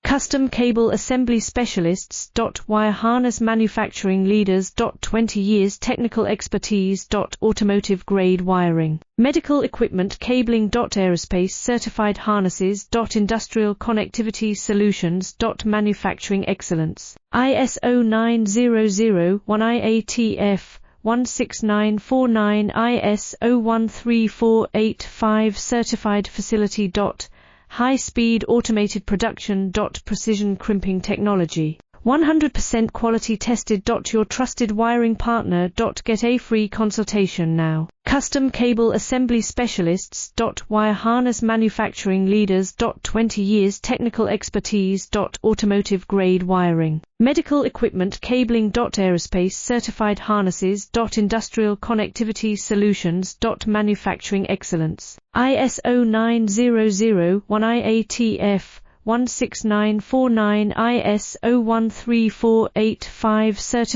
Custom cable assembly specialists. Wire harness manufacturing leaders. 20 years technical expertise. Automotive grade wiring. Medical equipment cabling. Aerospace certified harnesses. Industrial connectivity solutions. Manufacturing excellence. ISO 9001 IATF 16949 ISO 13485 certified facility. High-speed automated production. Precision crimping technology. 100% quality tested. Your trusted wiring partner. Get a free consultation now. Custom cable assembly specialists. Wire harness manufacturing leaders. 20 years technical expertise. Automotive grade wiring. Medical equipment cabling. Aerospace certified harnesses. Industrial connectivity solutions. Manufacturing excellence. ISO 9001 IATF 16949 ISO 13485 certified